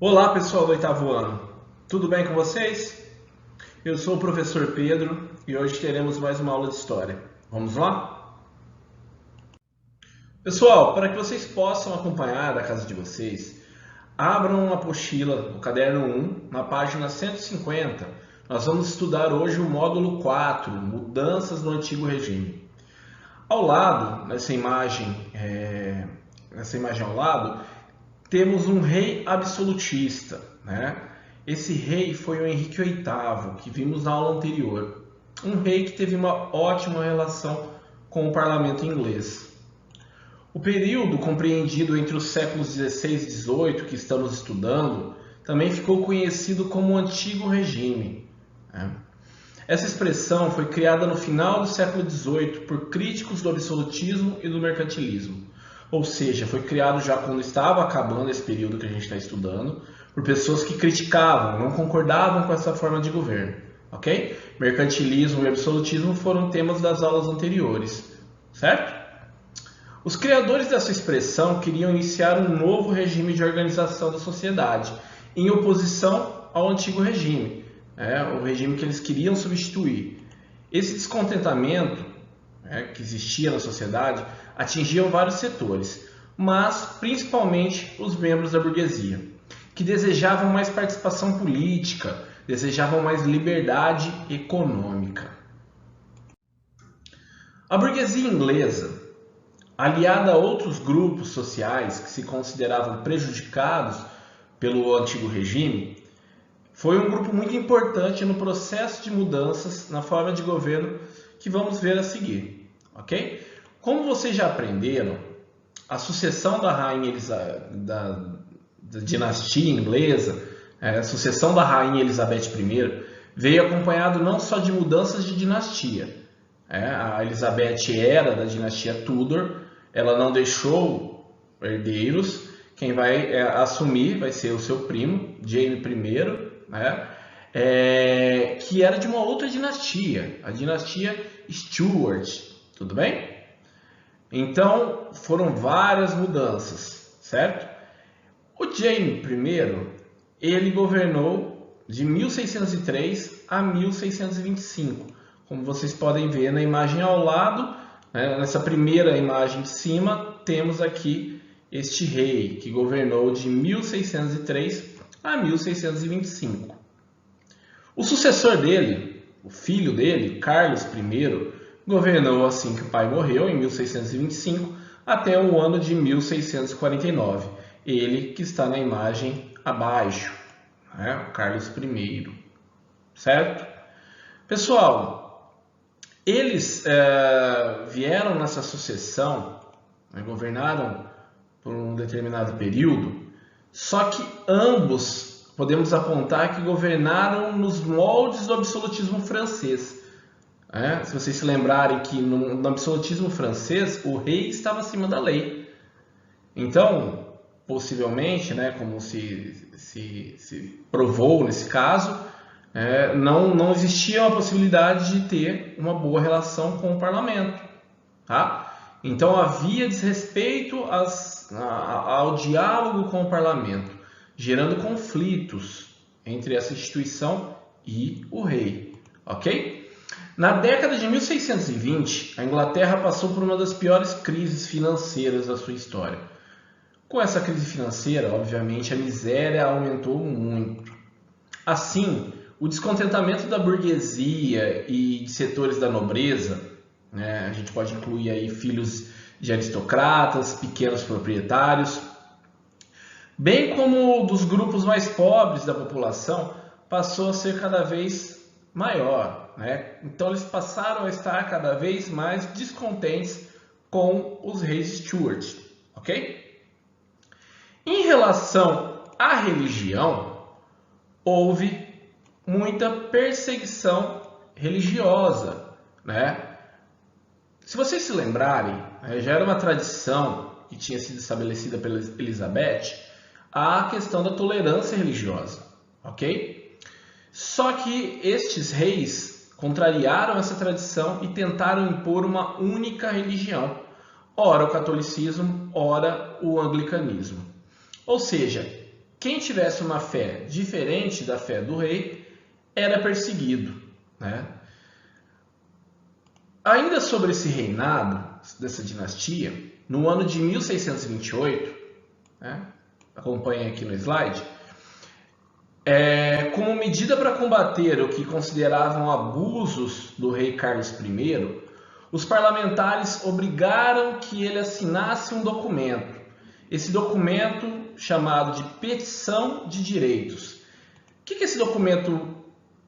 Olá pessoal do oitavo ano, tudo bem com vocês? Eu sou o professor Pedro e hoje teremos mais uma aula de História. Vamos lá? Pessoal, para que vocês possam acompanhar da casa de vocês, abram a apostila, o caderno 1, na página 150. Nós vamos estudar hoje o módulo 4, Mudanças no Antigo Regime. Ao lado, nessa imagem ao lado, temos um rei absolutista, né? Esse rei foi o Henrique VIII, que vimos na aula anterior. Um rei que teve uma ótima relação com o parlamento inglês. O período compreendido entre os séculos XVI e XVIII, que estamos estudando, também ficou conhecido como o Antigo Regime, né? Essa expressão foi criada no final do século XVIII por críticos do absolutismo e do mercantilismo. Ou seja, foi criado já quando estava acabando esse período que a gente está estudando, por pessoas que criticavam, não concordavam com essa forma de governo. Ok? Mercantilismo e absolutismo foram temas das aulas anteriores, certo? Os criadores dessa expressão queriam iniciar um novo regime de organização da sociedade, em oposição ao antigo regime, o regime que eles queriam substituir. Esse descontentamento que existia na sociedade atingiam vários setores, mas principalmente os membros da burguesia, que desejavam mais participação política, desejavam mais liberdade econômica. A burguesia inglesa, aliada a outros grupos sociais que se consideravam prejudicados pelo antigo regime, foi um grupo muito importante no processo de mudanças na forma de governo que vamos ver a seguir, ok? Como vocês já aprenderam, a sucessão da rainha da dinastia inglesa, a sucessão da rainha Elizabeth I, veio acompanhado não só de mudanças de dinastia. A Elizabeth era da dinastia Tudor, ela não deixou herdeiros, quem vai assumir vai ser o seu primo, Jaime I, que era de uma outra dinastia, a dinastia Stuart, tudo bem? Então, foram várias mudanças, certo? O Jaime I, ele governou de 1603 a 1625, como vocês podem ver na imagem ao lado, nessa primeira imagem de cima, temos aqui este rei, que governou de 1603 a 1625. O sucessor dele, o filho dele, Carlos I, governou assim que o pai morreu, em 1625, até o ano de 1649. Ele que está na imagem abaixo, o Carlos I, certo? Pessoal, eles vieram nessa sucessão, governaram por um determinado período, só que ambos podemos apontar que governaram nos moldes do absolutismo francês. Se vocês se lembrarem que no absolutismo francês o rei estava acima da lei. Então, possivelmente, como se provou nesse caso, não existia uma possibilidade de ter uma boa relação com o parlamento. Tá? Então havia desrespeito ao diálogo com o parlamento, gerando conflitos entre essa instituição e o rei. Ok? Na década de 1620, a Inglaterra passou por uma das piores crises financeiras da sua história. Com essa crise financeira, obviamente, a miséria aumentou muito. Assim, o descontentamento da burguesia e de setores da nobreza, a gente pode incluir aí filhos de aristocratas, pequenos proprietários, bem como dos grupos mais pobres da população, passou a ser cada vez maior. Então eles passaram a estar cada vez mais descontentes com os reis Stuart, ok? Em relação à religião, houve muita perseguição religiosa, Se vocês se lembrarem, já era uma tradição que tinha sido estabelecida pela Elizabeth a questão da tolerância religiosa, ok? Só que estes reis contrariaram essa tradição e tentaram impor uma única religião, ora o catolicismo, ora o anglicanismo. Ou seja, quem tivesse uma fé diferente da fé do rei era perseguido, né? Ainda sobre esse reinado, dessa dinastia, no ano de 1628, né? Acompanhe aqui no slide, como medida para combater o que consideravam abusos do rei Carlos I, os parlamentares obrigaram que ele assinasse um documento. Esse documento chamado de Petição de Direitos. O que esse documento,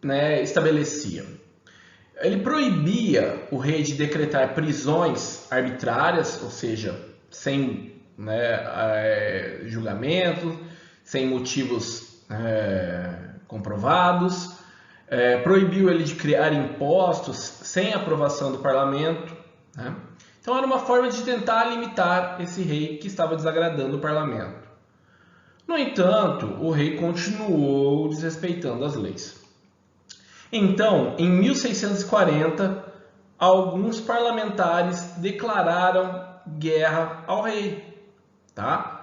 né, estabelecia? Ele proibia o rei de decretar prisões arbitrárias, ou seja, sem, né, julgamento, sem motivos comprovados. Proibiu ele de criar impostos sem aprovação do parlamento, né? Então era uma forma de tentar limitar esse rei que estava desagradando o parlamento. No entanto, o rei continuou desrespeitando as leis. Então, em 1640, alguns parlamentares declararam guerra ao rei, tá?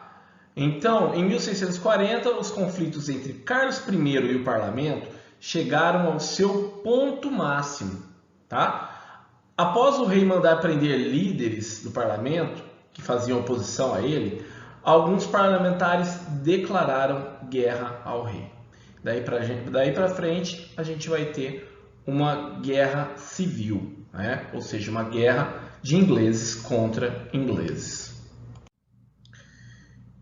Então, em 1640, os conflitos entre Carlos I e o parlamento chegaram ao seu ponto máximo, tá? Após o rei mandar prender líderes do parlamento que faziam oposição a ele, alguns parlamentares declararam guerra ao rei. Daí para frente, a gente vai ter uma guerra civil, né? Ou seja, uma guerra de ingleses contra ingleses.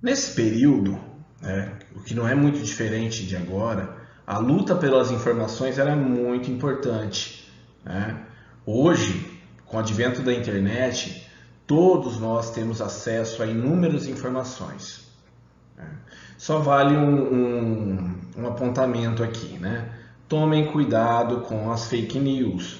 Nesse período, né, o que não é muito diferente de agora, a luta pelas informações era muito importante, né? Hoje, com o advento da internet, todos nós temos acesso a inúmeras informações, né? Só vale um apontamento aqui, né? Tomem cuidado com as fake news.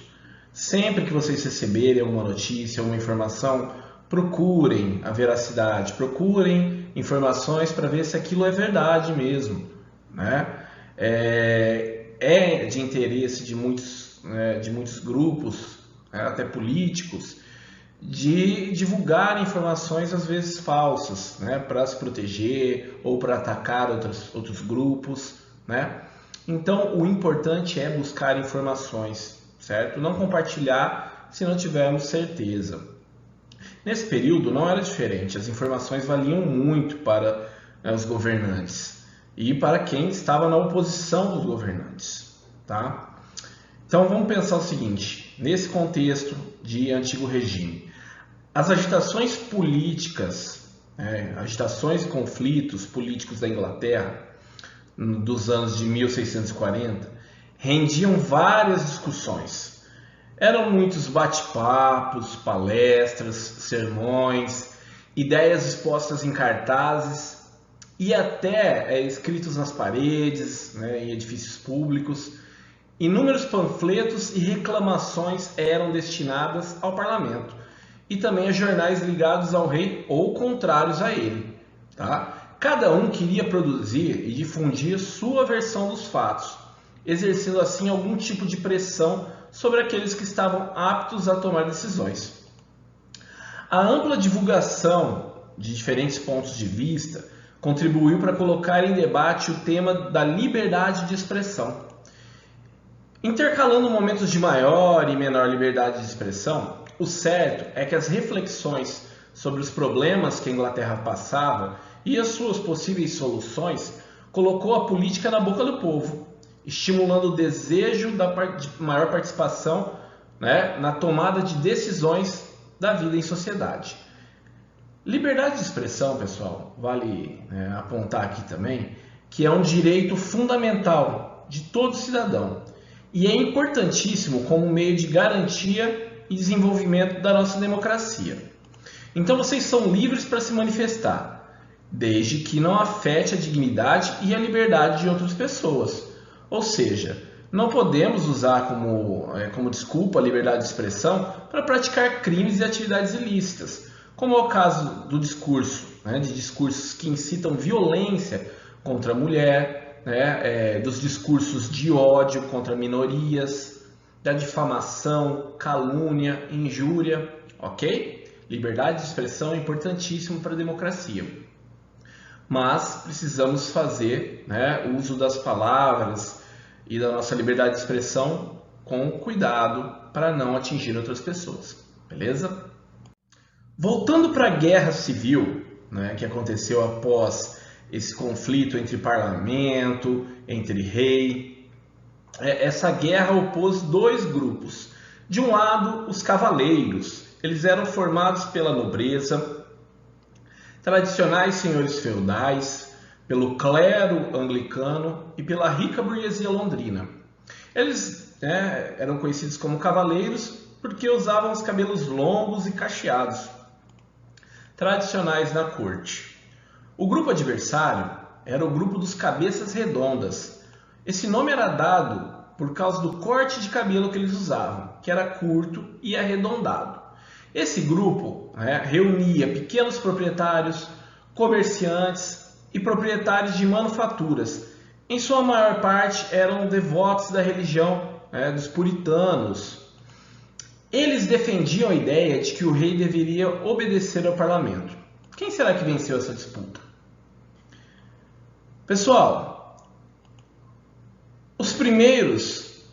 Sempre que vocês receberem uma notícia, uma informação, procurem a veracidade, procurem informações para ver se aquilo é verdade mesmo, né? É de interesse de muitos grupos, até políticos, de divulgar informações às vezes falsas, né, para se proteger ou para atacar outros grupos, né? Então o importante é buscar informações, certo? Não compartilhar se não tivermos certeza. Nesse período não era diferente, as informações valiam muito para os governantes e para quem estava na oposição dos governantes, tá? Então vamos pensar o seguinte, nesse contexto de antigo regime, as agitações políticas, agitações e conflitos políticos da Inglaterra dos anos de 1640 rendiam várias discussões. Eram muitos bate-papos, palestras, sermões, ideias expostas em cartazes e até escritos nas paredes, né, em edifícios públicos. Inúmeros panfletos e reclamações eram destinadas ao parlamento e também a jornais ligados ao rei ou contrários a ele, tá? Cada um queria produzir e difundir sua versão dos fatos, exercendo assim algum tipo de pressão sobre aqueles que estavam aptos a tomar decisões. A ampla divulgação de diferentes pontos de vista contribuiu para colocar em debate o tema da liberdade de expressão. Intercalando momentos de maior e menor liberdade de expressão, o certo é que as reflexões sobre os problemas que a Inglaterra passava e as suas possíveis soluções colocou a política na boca do povo, estimulando o desejo de maior participação, né, na tomada de decisões da vida em sociedade. Liberdade de expressão, pessoal, vale apontar aqui também, que é um direito fundamental de todo cidadão e é importantíssimo como meio de garantia e desenvolvimento da nossa democracia. Então vocês são livres para se manifestar, desde que não afete a dignidade e a liberdade de outras pessoas. Ou seja, não podemos usar como desculpa a liberdade de expressão para praticar crimes e atividades ilícitas, como é o caso do discurso, de discursos que incitam violência contra a mulher, dos discursos de ódio contra minorias, da difamação, calúnia, injúria, ok? Liberdade de expressão é importantíssimo para a democracia. mas precisamos fazer, né, uso das palavras e da nossa liberdade de expressão com cuidado para não atingir outras pessoas, beleza? Voltando para a Guerra Civil, né, que aconteceu após esse conflito entre parlamento, entre rei, essa guerra opôs dois grupos. De um lado, os cavaleiros. Eles eram formados pela nobreza, tradicionais senhores feudais, pelo clero anglicano e pela rica burguesia londrina. Eles, né, eram conhecidos como cavaleiros porque usavam os cabelos longos e cacheados, tradicionais na corte. O grupo adversário era o grupo dos cabeças redondas. Esse nome era dado por causa do corte de cabelo que eles usavam, que era curto e arredondado. Esse grupo, né, reunia pequenos proprietários, comerciantes e proprietários de manufaturas. Em sua maior parte eram devotos da religião, né, dos puritanos. Eles defendiam a ideia de que o rei deveria obedecer ao parlamento. Quem será que venceu essa disputa? Pessoal, os primeiros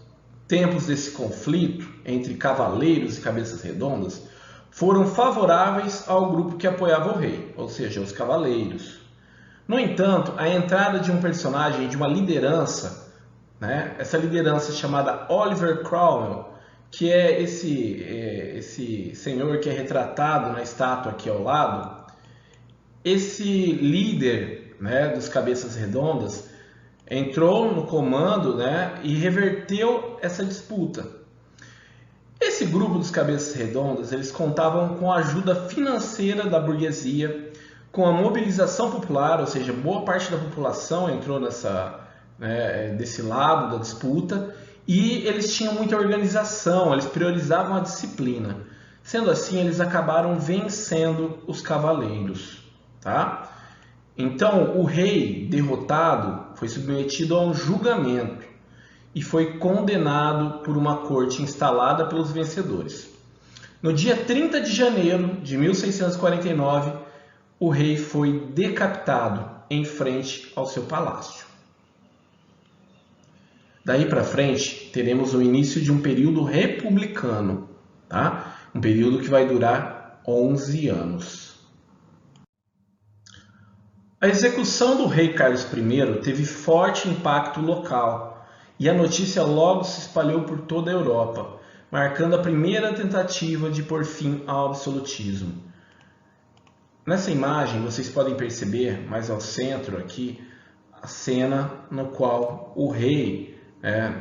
tempos desse conflito entre cavaleiros e cabeças redondas foram favoráveis ao grupo que apoiava o rei, ou seja, os cavaleiros. No entanto, a entrada de um personagem, de uma liderança, né, essa liderança chamada Oliver Cromwell, que é esse senhor que é retratado na estátua aqui ao lado, esse líder, né, dos cabeças redondas entrou no comando, né, e reverteu essa disputa. Esse grupo dos cabeças redondas, eles contavam com a ajuda financeira da burguesia, com a mobilização popular, ou seja, boa parte da população entrou desse lado da disputa, e eles tinham muita organização, eles priorizavam a disciplina. Sendo assim, eles acabaram vencendo os cavaleiros, tá? Então, o rei derrotado foi submetido a um julgamento e foi condenado por uma corte instalada pelos vencedores. No dia 30 de janeiro de 1649, o rei foi decapitado em frente ao seu palácio. Daí para frente, teremos o início de um período republicano, tá? Um período que vai durar 11 anos. A execução do rei Carlos I teve forte impacto local e a notícia logo se espalhou por toda a Europa, marcando a primeira tentativa de pôr fim ao absolutismo. Nessa imagem vocês podem perceber, mais ao centro aqui, a cena no qual o rei,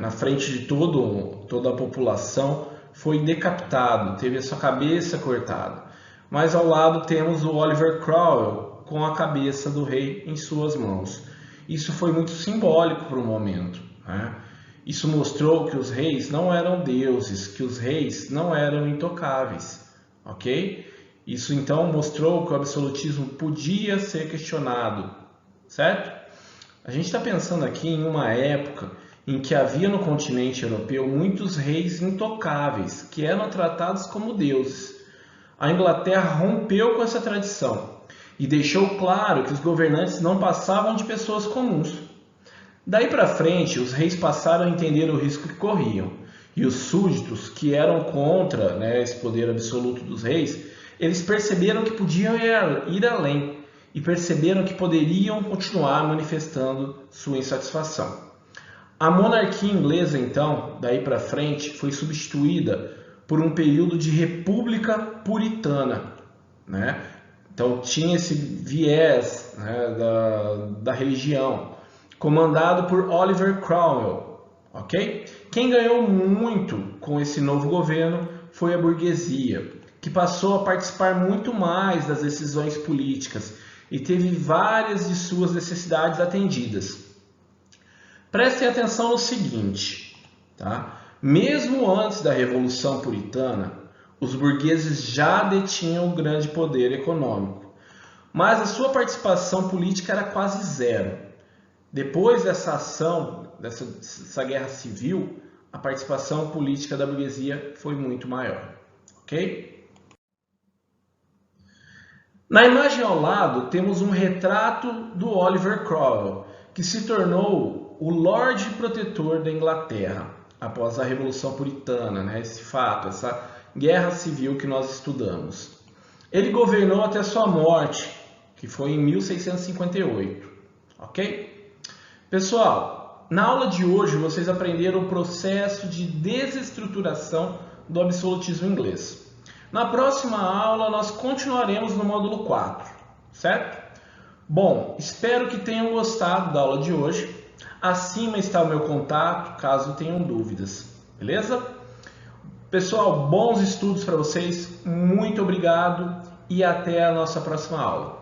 na frente de toda a população, foi decapitado, teve a sua cabeça cortada. Mas ao lado temos o Oliver Cromwell com a cabeça do rei em suas mãos. Isso foi muito simbólico para o momento, né? Isso mostrou que os reis não eram deuses, que os reis não eram intocáveis, ok? Isso então mostrou que o absolutismo podia ser questionado, certo? A gente está pensando aqui em uma época em que havia no continente europeu muitos reis intocáveis, que eram tratados como deuses. A Inglaterra rompeu com essa tradição e deixou claro que os governantes não passavam de pessoas comuns. Daí para frente, os reis passaram a entender o risco que corriam, e os súditos, que eram contra, esse poder absoluto dos reis, eles perceberam que podiam ir além e perceberam que poderiam continuar manifestando sua insatisfação. A monarquia inglesa, então, daí para frente, foi substituída por um período de república puritana, né? Então tinha esse viés, da religião, comandado por Oliver Cromwell, ok? Quem ganhou muito com esse novo governo foi a burguesia, que passou a participar muito mais das decisões políticas e teve várias de suas necessidades atendidas. Prestem atenção no seguinte, tá? Mesmo antes da Revolução Puritana, os burgueses já detinham um grande poder econômico, mas a sua participação política era quase zero. Depois dessa ação, dessa guerra civil, a participação política da burguesia foi muito maior, ok? Na imagem ao lado temos um retrato do Oliver Cromwell, que se tornou o Lorde Protetor da Inglaterra após a Revolução Puritana, né? Esse fato, essa guerra civil que nós estudamos. Ele governou até sua morte, que foi em 1658, ok? Pessoal, na aula de hoje vocês aprenderam o processo de desestruturação do absolutismo inglês. Na próxima aula nós continuaremos no módulo 4, certo? Bom, espero que tenham gostado da aula de hoje. Acima está o meu contato, caso tenham dúvidas, beleza? Pessoal, bons estudos para vocês, muito obrigado e até a nossa próxima aula.